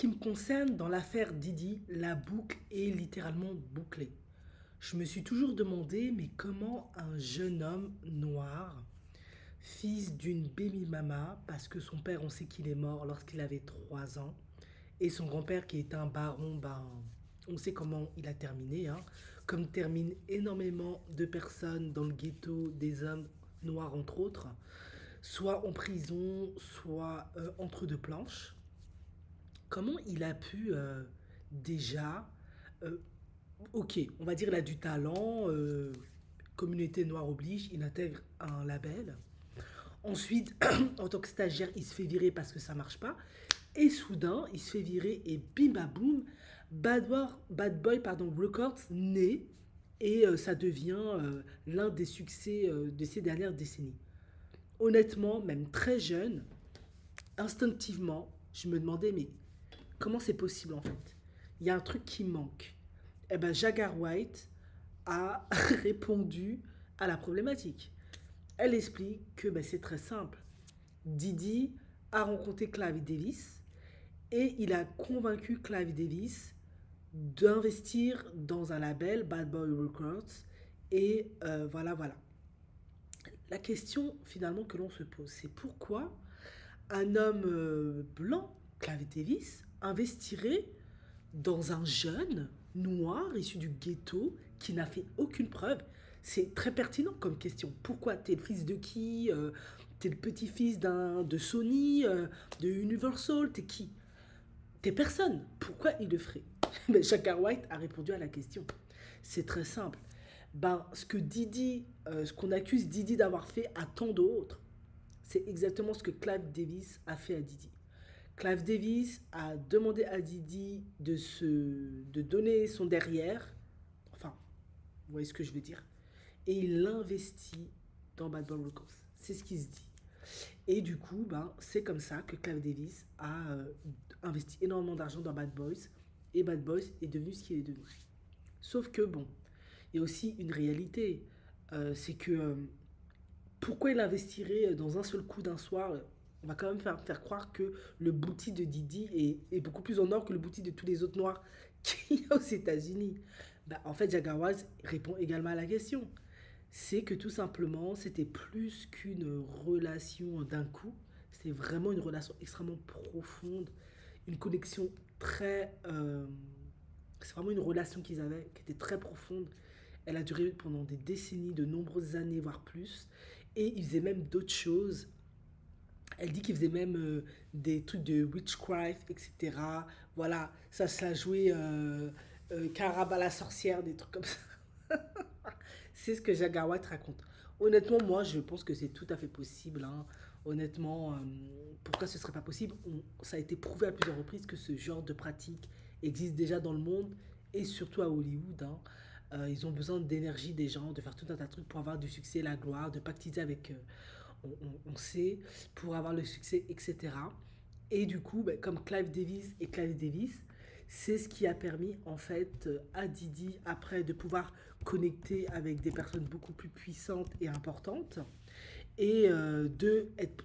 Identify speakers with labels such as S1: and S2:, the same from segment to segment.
S1: qui me concerne, dans l'affaire Didi, la boucle est littéralement bouclée. Je me suis toujours demandé, mais comment un jeune homme noir, fils d'une baby mama, parce que son père, on sait qu'il est mort lorsqu'il avait 3 ans, et son grand-père qui est un baron, ben, on sait comment il a terminé, hein, comme terminent énormément de personnes dans le ghetto, des hommes noirs entre autres, soit en prison, soit entre deux planches. Comment il a pu déjà, euh, ok, on va dire il a du talent, communauté noire oblige, il intègre un label. Ensuite, en tant que stagiaire, il se fait virer parce que ça marche pas. Et soudain, il se fait virer et bim bam boum, Bad Boy pardon, Records naît et ça devient l'un des succès de ces dernières décennies. Honnêtement, même très jeune, instinctivement, je me demandais, mais comment c'est possible en fait? Il y a un truc qui manque. Eh ben, Jaguar White a répondu à la problématique. Elle explique que ben, c'est très simple. Didi a rencontré Clive Davis et il a convaincu Clive Davis d'investir dans un label, Bad Boy Records. Et voilà, voilà. La question finalement que l'on se pose, c'est pourquoi un homme blanc, Clive Davis, investirait dans un jeune noir issu du ghetto qui n'a fait aucune preuve. C'est très pertinent comme question. Pourquoi? T'es le fils de qui? T'es le petit-fils de Sony, de Universal? T'es qui? T'es personne. Pourquoi il le ferait? Mais Shaka White a répondu à la question. C'est très simple. Ben, ce qu'on accuse Didi d'avoir fait à tant d'autres, c'est exactement ce que Clive Davis a fait à Didi. Clive Davis a demandé à Didi de donner son derrière, enfin, vous voyez ce que je veux dire, et il l'investit dans Bad Boy Records. C'est ce qui se dit. Et du coup, ben, c'est comme ça que Clive Davis a investi énormément d'argent dans Bad Boys, et Bad Boys est devenu ce qu'il est devenu. Sauf que, bon, il y a aussi une réalité, c'est que pourquoi il investirait dans un seul coup d'un soir? On va quand même faire croire que le bouti de Didi est beaucoup plus en or que le bouti de tous les autres noirs qu'il y a aux États-Unis. Bah, en fait, Jaguars répond également à la question. C'est que tout simplement, c'était plus qu'une relation d'un coup. C'était vraiment une relation extrêmement profonde, une connexion très. C'est vraiment une relation qu'ils avaient qui était très profonde. Elle a duré pendant des décennies, de nombreuses années, voire plus. Et ils faisaient même d'autres choses. Elle dit qu'ils faisaient même des trucs de witchcraft, etc. Voilà, ça jouait Caraba la sorcière, des trucs comme ça. C'est ce que Jagawat raconte. Honnêtement, moi, je pense que c'est tout à fait possible, hein. Honnêtement, pourquoi ce serait pas possible? Ça a été prouvé à plusieurs reprises que ce genre de pratique existe déjà dans le monde et surtout à Hollywood, hein. Ils ont besoin d'énergie des gens, de faire tout un tas de trucs pour avoir du succès, la gloire, de pactiser avec, on sait, pour avoir le succès, etc. Et du coup, ben, comme Clive Davis, c'est ce qui a permis en fait à Didi après de pouvoir connecter avec des personnes beaucoup plus puissantes et importantes et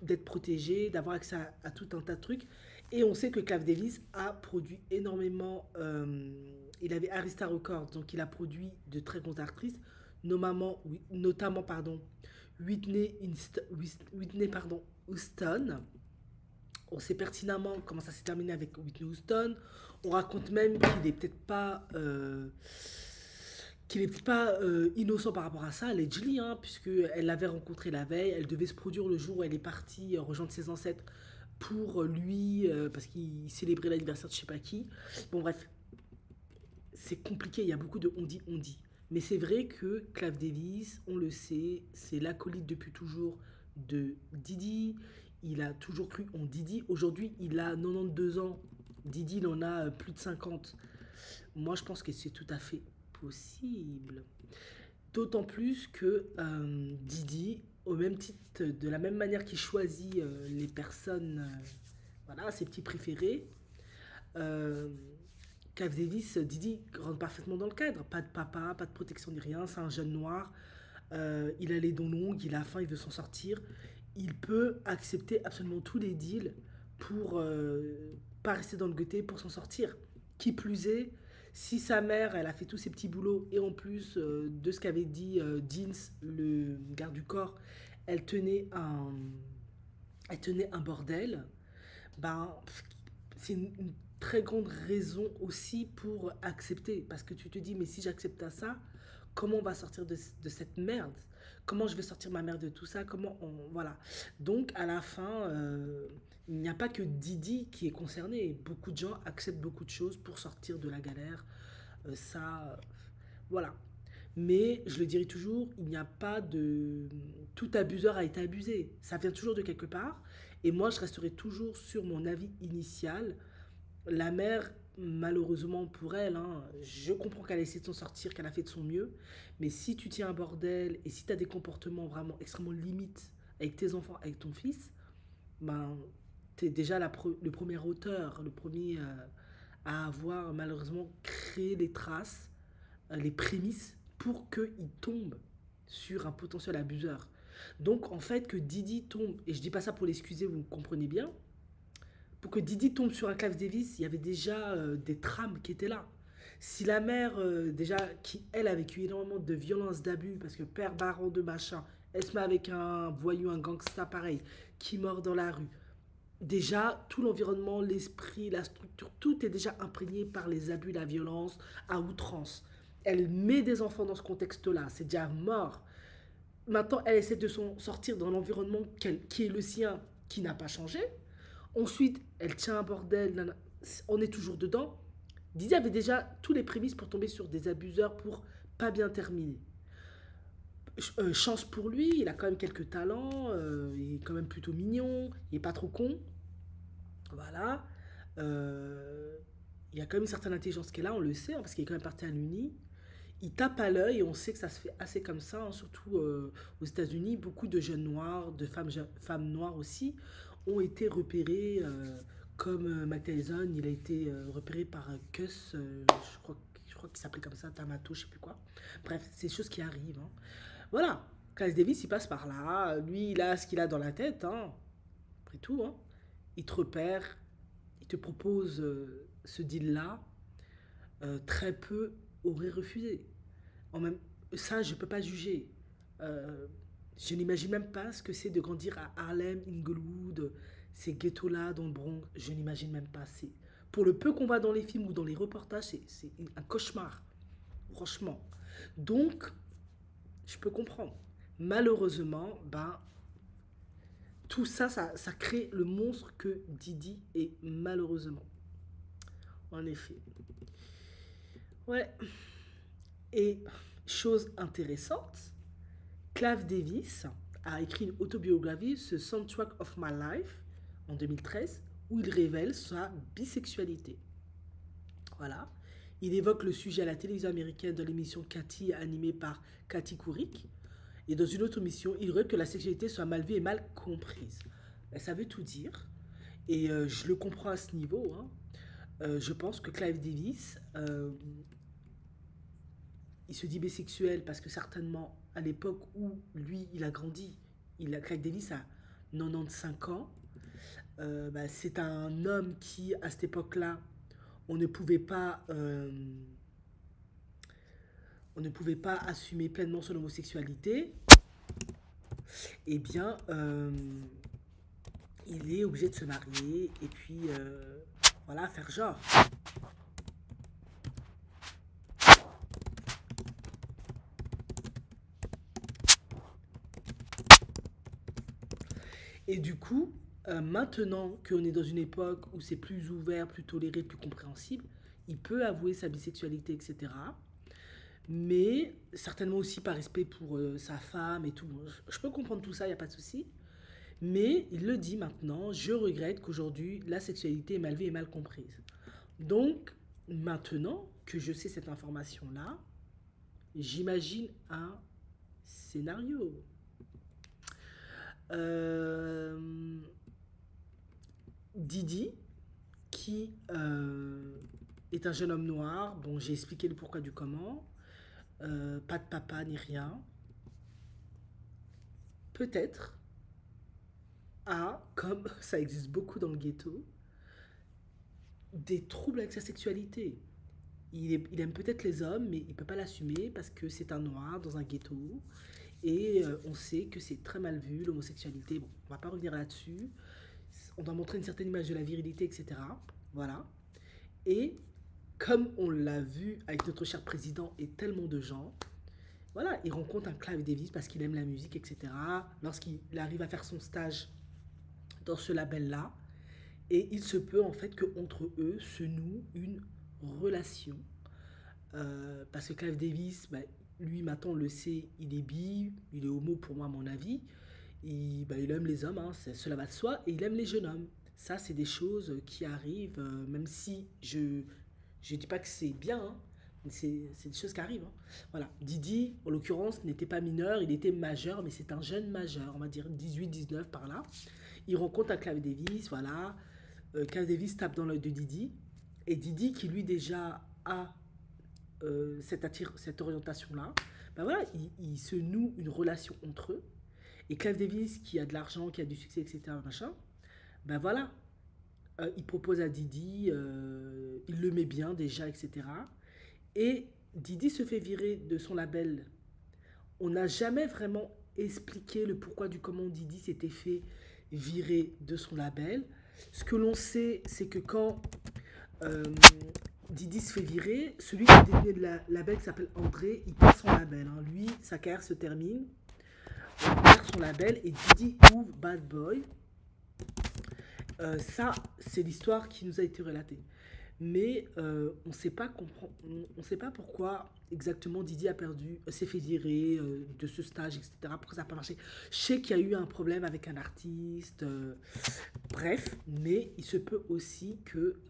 S1: d'être protégé, d'avoir accès à tout un tas de trucs. Et on sait que Clive Davis a produit énormément. Il avait Arista Records, donc il a produit de très grandes actrices, notamment pardon, Whitney pardon, Houston. On sait pertinemment comment ça s'est terminé avec Whitney Houston. On raconte même qu'il n'est pas innocent par rapport à ça, allegedly, hein, puisqu'elle l'avait rencontré la veille, elle devait se produire le jour où elle est partie rejoindre ses ancêtres pour lui, parce qu'il célébrait l'anniversaire de je sais pas qui. Bon bref, c'est compliqué, il y a beaucoup de on dit. Mais c'est vrai que Clive Davis, on le sait, c'est l'acolyte depuis toujours de Didi. Il a toujours cru en Didi. Aujourd'hui, il a 92 ans. Didi, il en a plus de 50. Moi, je pense que c'est tout à fait possible. D'autant plus que Didi, au même titre, de la même manière qu'il choisit les personnes, voilà, ses petits préférés, euh, Clive Davis, Didi rentre parfaitement dans le cadre. Pas de papa, pas de protection ni rien. C'est un jeune noir. Il a les dents longues, il a faim, il veut s'en sortir. Il peut accepter absolument tous les deals pour pas rester dans le guetter pour s'en sortir. Qui plus est, si sa mère, elle a fait tous ses petits boulots, et en plus de ce qu'avait dit Jeans, le garde du corps, elle tenait un, elle tenait un bordel, ben, c'est une très grande raison aussi pour accepter. Parce que tu te dis, mais si j'accepte à ça, comment on va sortir de cette merde? Comment je vais sortir ma mère de tout ça? Comment on... Voilà. Donc, à la fin, il n'y a pas que Didi qui est concerné. Beaucoup de gens acceptent beaucoup de choses pour sortir de la galère. Ça, voilà. Mais je le dirai toujours, il n'y a pas de... Tout abuseur a été abusé. Ça vient toujours de quelque part. Et moi, je resterai toujours sur mon avis initial. La mère, malheureusement pour elle, hein, je comprends qu'elle a essayé de s'en sortir, qu'elle a fait de son mieux. Mais si tu tiens un bordel et si tu as des comportements vraiment extrêmement limites avec tes enfants, avec ton fils, ben, tu es déjà le premier auteur, le premier à avoir malheureusement créé les traces, les prémices pour qu'il tombe sur un potentiel abuseur. Donc en fait que Didi tombe, et je dis pas ça pour l'excuser, vous me comprenez bien, pour que Didi tombe sur un Clive Davis, il y avait déjà des trames qui étaient là. Si la mère, déjà, qui elle a vécu énormément de violence, d'abus, parce que père baron de machin, elle se met avec un voyou, un gangsta pareil, qui mord dans la rue. Déjà, tout l'environnement, l'esprit, la structure, tout est déjà imprégné par les abus, la violence à outrance. Elle met des enfants dans ce contexte-là, c'est déjà mort. Maintenant, elle essaie de sortir dans l'environnement qui est le sien, qui n'a pas changé. Ensuite, elle tient un bordel, on est toujours dedans. Didier avait déjà tous les prémices pour tomber sur des abuseurs pour pas bien terminer. Chance pour lui, il a quand même quelques talents, il est quand même plutôt mignon, il est pas trop con. Voilà. Euh, il y a quand même une certaine intelligence qui est là, on le sait, hein, parce qu'il est quand même parti à l'Uni. Il tape à l'œil et on sait que ça se fait assez comme ça, hein, surtout aux États-Unis. Beaucoup de jeunes noirs, de femmes noires aussi, ont été repérés, comme Mike Tyson, il a été repéré par Cus, je crois qu'il s'appelait comme ça, Tamato, je sais plus quoi. Bref, c'est des choses qui arrivent, hein. Voilà, Clive Davis, il passe par là. Lui, il a ce qu'il a dans la tête, hein. Après tout, hein. Il te repère, il te propose ce deal-là. Très peu auraient refusé. En même, ça, je ne peux pas juger. Euh, je n'imagine même pas ce que c'est de grandir à Harlem, Inglewood, ces ghettos-là dans le Bronx. Je n'imagine même pas. Pour le peu qu'on voit dans les films ou dans les reportages, c'est un cauchemar. Franchement. Donc, je peux comprendre. Malheureusement, ben, tout ça, ça crée le monstre que Didi est malheureusement. En effet. Ouais. Et chose intéressante, Clive Davis a écrit une autobiographie, ce Soundtrack of My Life, en 2013, où il révèle sa bisexualité. Voilà. Il évoque le sujet à la télévision américaine dans l'émission Cathy, animée par Cathy Couric. Et dans une autre émission, il regrette que la sexualité soit mal vue et mal comprise. Ben, ça veut tout dire. Et je le comprends à ce niveau, hein. Je pense que Clive Davis, il se dit bisexuel parce que certainement, à l'époque où lui, il a grandi, Craig Davis a 95 ans. Bah, c'est un homme qui, à cette époque-là, on ne pouvait pas, euh, on ne pouvait pas assumer pleinement son homosexualité. Eh bien, il est obligé de se marier et puis, voilà, faire genre. Et du coup, maintenant qu'on est dans une époque où c'est plus ouvert, plus toléré, plus compréhensible, il peut avouer sa bisexualité, etc. Mais certainement aussi par respect pour sa femme et tout. Je peux comprendre tout ça, il n'y a pas de souci. Mais il le dit maintenant, je regrette qu'aujourd'hui la sexualité est mal vue et mal comprise. Donc, maintenant que je sais cette information-là, j'imagine un scénario. Euh, Didi, qui est un jeune homme noir, bon j'ai expliqué le pourquoi du comment, pas de papa ni rien, peut-être a, comme ça existe beaucoup dans le ghetto, des troubles avec sa sexualité. Il aime peut-être les hommes, mais il ne peut pas l'assumer parce que c'est un noir dans un ghetto. Et on sait que c'est très mal vu, l'homosexualité. Bon, on va pas revenir là-dessus. On doit montrer une certaine image de la virilité, etc. Voilà. Et comme on l'a vu avec notre cher président et tellement de gens, voilà, il rencontre un Clive Davis parce qu'il aime la musique, etc. Lorsqu'il arrive à faire son stage dans ce label-là, et il se peut en fait qu'entre eux se noue une relation. Parce que Clive Davis, bah, lui maintenant on le sait, il est bi, il est homo pour moi à mon avis. Il aime les hommes, hein, cela va de soi, et il aime les jeunes hommes. Ça, c'est des choses qui arrivent, même si je dis pas que c'est bien, hein, mais c'est des choses qui arrivent, hein. Voilà. Didi, en l'occurrence, n'était pas mineur, il était majeur, mais c'est un jeune majeur, on va dire 18-19 par là. Il rencontre un Clive Davis, voilà. Clive Davis tape dans l'œil de Didi, et Didi, qui lui déjà a cette orientation-là, ben voilà, il se noue une relation entre eux. Et Clive Davis, qui a de l'argent, qui a du succès, etc., machin, ben voilà, il propose à Didi, il le met bien déjà, etc. Et Didi se fait virer de son label. On n'a jamais vraiment expliqué le pourquoi du comment Didi s'était fait virer de son label. Ce que l'on sait, c'est que quand euh, Didi se fait virer, celui qui détenait le label qui s'appelle André, il perd son label, hein. Lui, sa carrière se termine, il perd son label et Didi ouvre Bad Boy. Ça, c'est l'histoire qui nous a été relatée. Mais on ne sait pas pourquoi exactement Didi a perdu, s'est fait virer de ce stage, etc. Pourquoi ça n'a pas marché. Je sais qu'il y a eu un problème avec un artiste, bref, mais il se peut aussi que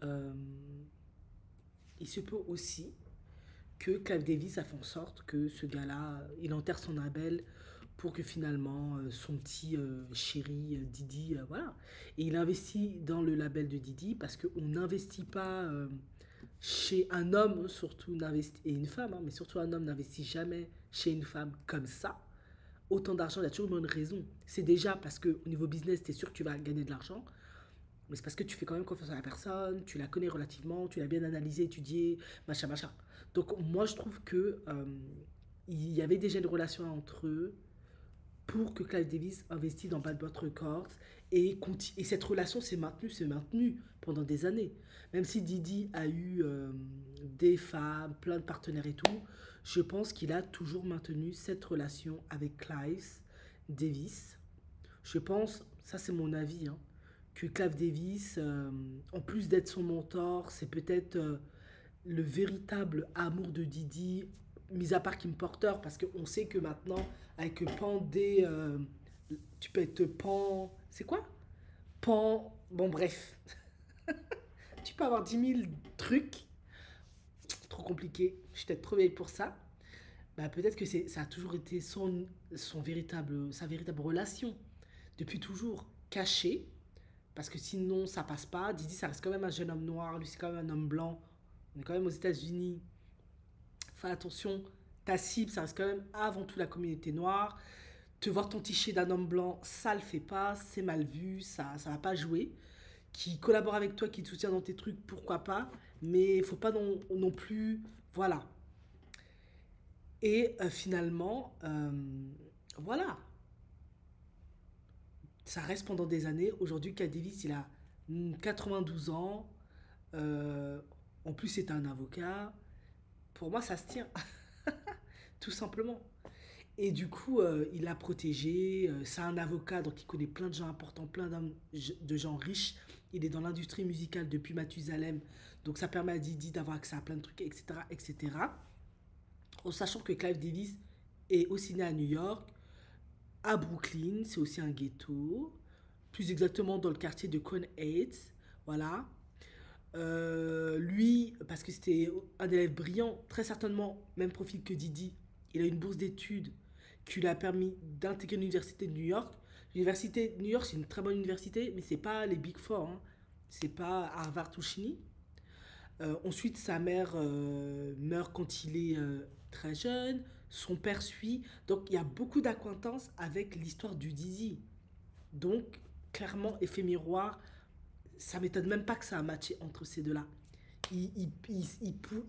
S1: Clive Davis a fait en sorte que ce gars-là, il enterre son label pour que finalement son petit chéri Didi, voilà. Et il investit dans le label de Didi parce qu'on n'investit pas chez un homme, surtout et une femme, hein, mais surtout un homme n'investit jamais chez une femme comme ça. Autant d'argent, il y a toujours une raison. C'est déjà parce qu'au niveau business, tu es sûr que tu vas gagner de l'argent, mais c'est parce que tu fais quand même confiance à la personne, tu la connais relativement, tu l'as bien analysée, étudiée, machin, machin. Donc moi, je trouve que il y avait déjà une relation entre eux pour que Clive Davis investisse dans Bad Boy Records et cette relation s'est maintenue pendant des années. Même si Didi a eu des femmes, plein de partenaires et tout, je pense qu'il a toujours maintenu cette relation avec Clive Davis. Je pense, ça c'est mon avis, hein, que Clive Davis, en plus d'être son mentor, c'est peut-être le véritable amour de Didi, mis à part Kim Porter, parce qu'on sait que maintenant, avec Pandé, tu peux être Pan. C'est quoi? Pan. Bon, bref. Tu peux avoir 10 000 trucs. Trop compliqué. Je suis peut-être trop vieille pour ça. Bah, peut-être que ça a toujours été sa véritable relation. Depuis toujours. Cachée. Parce que sinon, ça passe pas. Didi, ça reste quand même un jeune homme noir. Lui, c'est quand même un homme blanc. On est quand même aux États-Unis. Fais attention, ta cible, ça reste quand même avant tout la communauté noire. Te voir ton t-shirt d'un homme blanc, ça le fait pas, c'est mal vu, ça va pas jouer. Qui collabore avec toi, qui te soutient dans tes trucs, pourquoi pas. Mais il faut pas non plus. Voilà. Et finalement, voilà. Ça reste pendant des années. Aujourd'hui, Cat Davis, il a 92 ans. Euh, En plus, c'est un avocat. Pour moi, ça se tient. Tout simplement. Et du coup, il l'a protégé. C'est un avocat, donc il connaît plein de gens importants, de gens riches. Il est dans l'industrie musicale depuis Mathusalem. Donc ça permet à Didi d'avoir accès à plein de trucs, etc. etc. En sachant que Clive Davis est aussi né à New York, à Brooklyn, c'est aussi un ghetto. Plus exactement dans le quartier de Crown Heights. Voilà. Lui, parce que c'était un élève brillant, très certainement même profil que Didi, il a une bourse d'études qui lui a permis d'intégrer l'université de New York. L'université de New York, c'est une très bonne université, mais c'est pas les Big Four, hein. C'est pas Harvard ou Chini. Ensuite, sa mère meurt quand il est très jeune. Son père suit. Donc, il y a beaucoup d'acquaintances avec l'histoire du Didi. Donc, clairement, effet miroir, ça m'étonne même pas que ça a matché entre ces deux-là. Il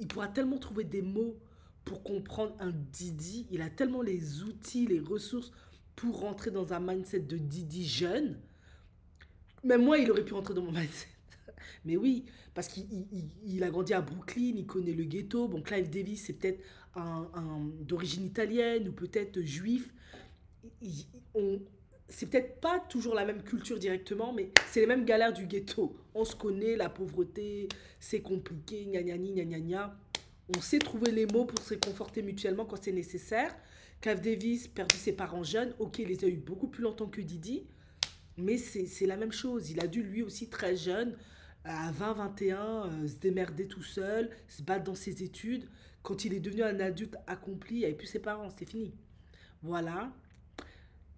S1: pourra tellement trouver des mots pour comprendre un Didi. Il a tellement les outils, les ressources pour rentrer dans un mindset de Didi jeune. Même moi, il aurait pu rentrer dans mon mindset. Mais oui, parce qu'il a grandi à Brooklyn, il connaît le ghetto. Bon, Clive Davis, c'est peut-être d'origine italienne ou peut-être juif. Il- on- c'est peut-être pas toujours la même culture directement, mais c'est les mêmes galères du ghetto. On se connaît, la pauvreté, c'est compliqué, gna gna gna gna gna. On sait trouver les mots pour se réconforter mutuellement quand c'est nécessaire. Clive Davis perdu ses parents jeunes. Ok, il les a eu beaucoup plus longtemps que Didi. Mais c'est la même chose. Il a dû lui aussi très jeune, à 20, 21, se démerder tout seul, se battre dans ses études. Quand il est devenu un adulte accompli, il n'y avait plus ses parents, c'était fini. Voilà.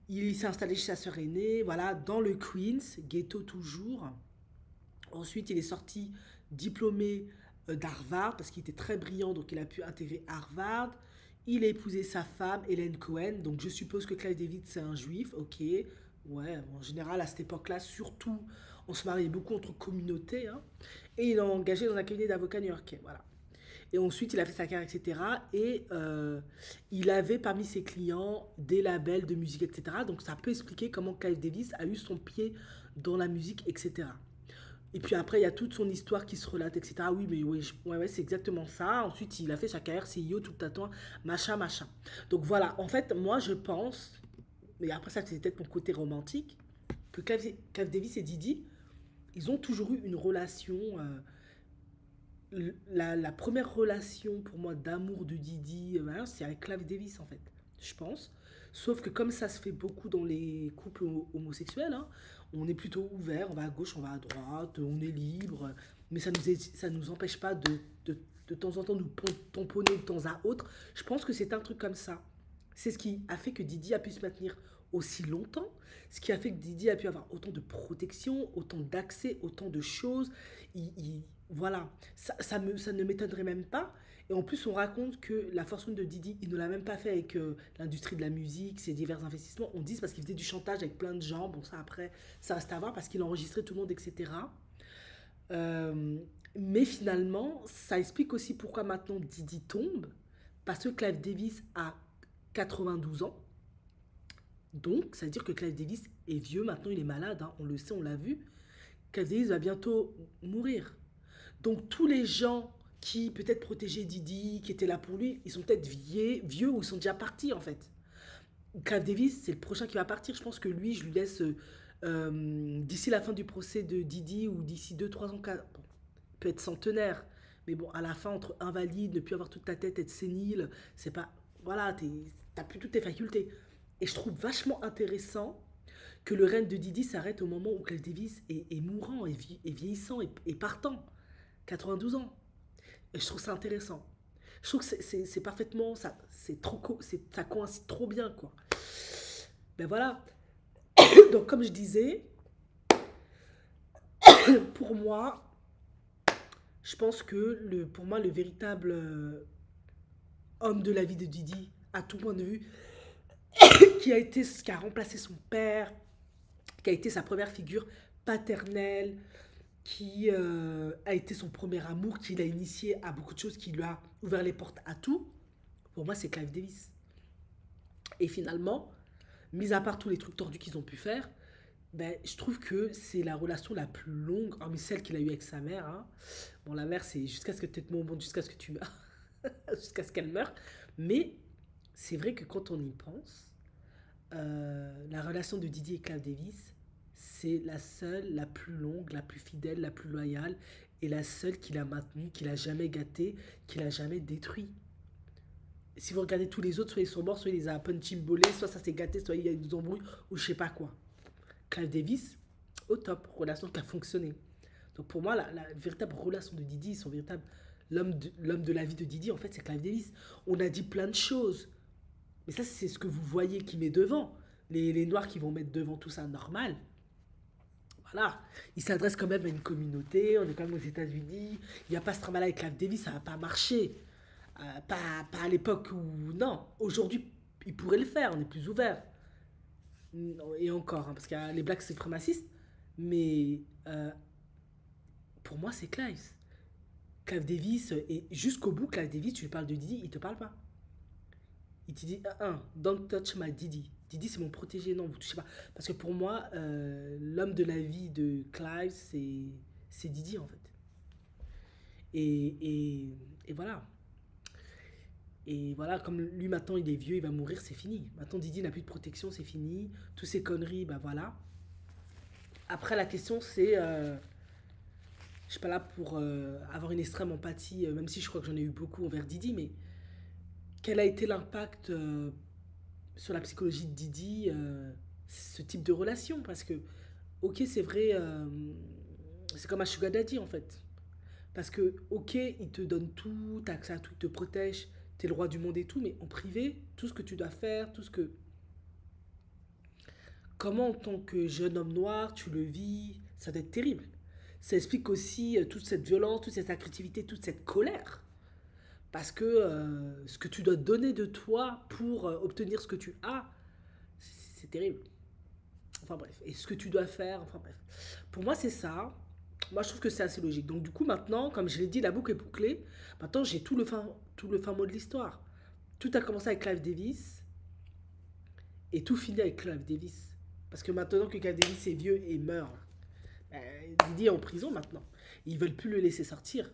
S1: Il s'est installé chez sa sœur aînée, voilà, dans le Queens, ghetto toujours. Ensuite, il est sorti diplômé d'Harvard parce qu'il était très brillant, donc il a pu intégrer Harvard. Il a épousé sa femme, Hélène Cohen. Donc je suppose que Clive David, c'est un juif, ok. Ouais, en général, à cette époque-là, surtout, on se mariait beaucoup entre communautés, hein. Et il a engagé dans un cabinet d'avocats new-yorkais, voilà. Et ensuite, il a fait sa carrière, etc. Et il avait parmi ses clients des labels de musique, etc. Donc ça peut expliquer comment Clive Davis a eu son pied dans la musique, etc. Et puis après, il y a toute son histoire qui se relate, etc. Oui, mais oui, ouais, ouais, c'est exactement ça. Ensuite, il a fait sa carrière CEO tout le temps, machin, machin. Donc voilà, en fait, moi, je pense, mais après ça, c'est peut-être mon côté romantique, que Clive Davis et Didi, ils ont toujours eu une relation. La première relation pour moi d'amour de Didi, voilà, c'est avec Clive Davis, en fait, je pense. Sauf que comme ça se fait beaucoup dans les couples homosexuels, hein, on est plutôt ouvert, on va à gauche, on va à droite, on est libre, mais ça nous empêche pas de temps en temps nous tamponner de temps à autre. Je pense que c'est un truc comme ça. C'est ce qui a fait que Didi a pu se maintenir aussi longtemps, ce qui a fait que Didi a pu avoir autant de protection, autant d'accès, autant de choses. Voilà, ça ne m'étonnerait même pas. Et en plus, on raconte que la fortune de Didi, il ne l'a même pas fait avec l'industrie de la musique, ses divers investissements. On dit parce qu'il faisait du chantage avec plein de gens. Bon, ça après, ça reste à voir parce qu'il enregistrait tout le monde, etc. Euh, mais finalement, ça explique aussi pourquoi maintenant Didi tombe. Parce que Clive Davis a 92 ans. Donc, ça veut dire que Clive Davis est vieux. Maintenant, il est malade, hein. On le sait, on l'a vu. Clive Davis va bientôt mourir. Donc tous les gens qui peut-être protégeaient Didi, qui étaient là pour lui, ils sont peut-être vieux ou ils sont déjà partis en fait. Clive Davis, c'est le prochain qui va partir. Je pense que lui, je lui laisse d'ici la fin du procès de Didi ou d'ici 2 3 ans, bon, peut être centenaire. Mais bon, à la fin, entre invalide, ne plus avoir toute ta tête, être sénile, c'est pas. Voilà, t'as plus toutes tes facultés. Et je trouve vachement intéressant que le règne de Didi s'arrête au moment où Clive Davis est mourant, est vieillissant et partant. 92 ans. Et je trouve ça intéressant. Je trouve que c'est parfaitement, ça coïncide trop bien, quoi. Ben voilà. Donc, comme je disais, pour moi, je pense que pour moi, le véritable homme de la vie de Didi, à tout point de vue, qui a remplacé son père, qui a été sa première figure paternelle, qui a été son premier amour, qui l'a initié à beaucoup de choses, qui lui a ouvert les portes à tout, pour moi, c'est Clive Davis. Et finalement, mis à part tous les trucs tordus qu'ils ont pu faire, ben, je trouve que c'est la relation la plus longue, hormis celle qu'il a eue avec sa mère, hein. Bon, la mère, c'est jusqu'à ce que peut-être mon bon, jusqu'à ce que tu meurs, jusqu'à ce qu'elle meure. Mais c'est vrai que quand on y pense, la relation de Didi et Clive Davis, c'est la seule, la plus longue, la plus fidèle, la plus loyale, et la seule qu'il a maintenue, qu'il a jamais gâtée, qu'il a jamais détruit. Si vous regardez tous les autres, soit ils sont morts, soit il les a punchimbolés, soit ça s'est gâté, soit il y a des embrouilles, ou je sais pas quoi. Clive Davis, au top, relation qui a fonctionné. Donc pour moi, la véritable relation de Didi, son véritable l'homme de la vie de Didi, en fait, c'est Clive Davis. On a dit plein de choses, mais ça, c'est ce que vous voyez qui met devant. Les Noirs qui vont mettre devant tout ça, normal. Voilà. Il s'adresse quand même à une communauté, on est quand même aux États-Unis. Il n'y a pas ce travail avec Clive Davis, ça va pas marcher. Pas à l'époque où. Non, aujourd'hui, il pourrait le faire, on est plus ouvert. Et encore, hein, parce qu'il y a les blacks suprémacistes, mais pour moi, c'est Clive. Clive Davis, et jusqu'au bout, Clive Davis, tu lui parles de Didi, il te parle pas. Il te dit, don't touch my Didi. Didi, c'est mon protégé, non, vous touchez pas. Parce que pour moi, l'homme de la vie de Clive, c'est Didi, en fait. Et, et, et voilà. Et voilà, comme lui maintenant il est vieux, il va mourir, c'est fini. Maintenant Didi n'a plus de protection, c'est fini. Toutes ces conneries, bah voilà. Après la question c'est, je suis pas là pour avoir une extrême empathie, même si je crois que j'en ai eu beaucoup envers Didi, mais quel a été l'impact sur la psychologie de Didi, ce type de relation? Parce que, ok, c'est vrai, c'est comme un sugar daddy en fait. Parce que, ok, il te donne tout, t'as accès à tout, il te protège, t'es le roi du monde et tout, mais en privé, tout ce que tu dois faire, tout ce que... Comment en tant que jeune homme noir, tu le vis, ça doit être terrible. Ça explique aussi toute cette violence, toute cette agressivité, toute cette colère. Parce que ce que tu dois donner de toi pour obtenir ce que tu as, c'est terrible. Enfin bref, et ce que tu dois faire, enfin bref. Pour moi, c'est ça. Moi, je trouve que c'est assez logique. Donc, du coup, maintenant, comme je l'ai dit, la boucle est bouclée. Maintenant, j'ai tout le fin mot de l'histoire. Tout a commencé avec Clive Davis et tout finit avec Clive Davis. Parce que maintenant que Clive Davis est vieux et meurt, Didi est en prison maintenant. Ils veulent plus le laisser sortir.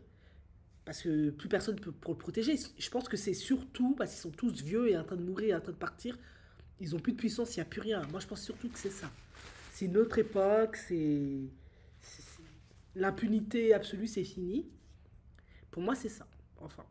S1: Parce que plus personne peut pour le protéger. Je pense que c'est surtout parce qu'ils sont tous vieux et en train de mourir et en train de partir. Ils ont plus de puissance, il n'y a plus rien. Moi, je pense surtout que c'est ça. C'est une autre époque, c'est- l'impunité absolue, c'est fini. Pour moi, c'est ça. Enfin.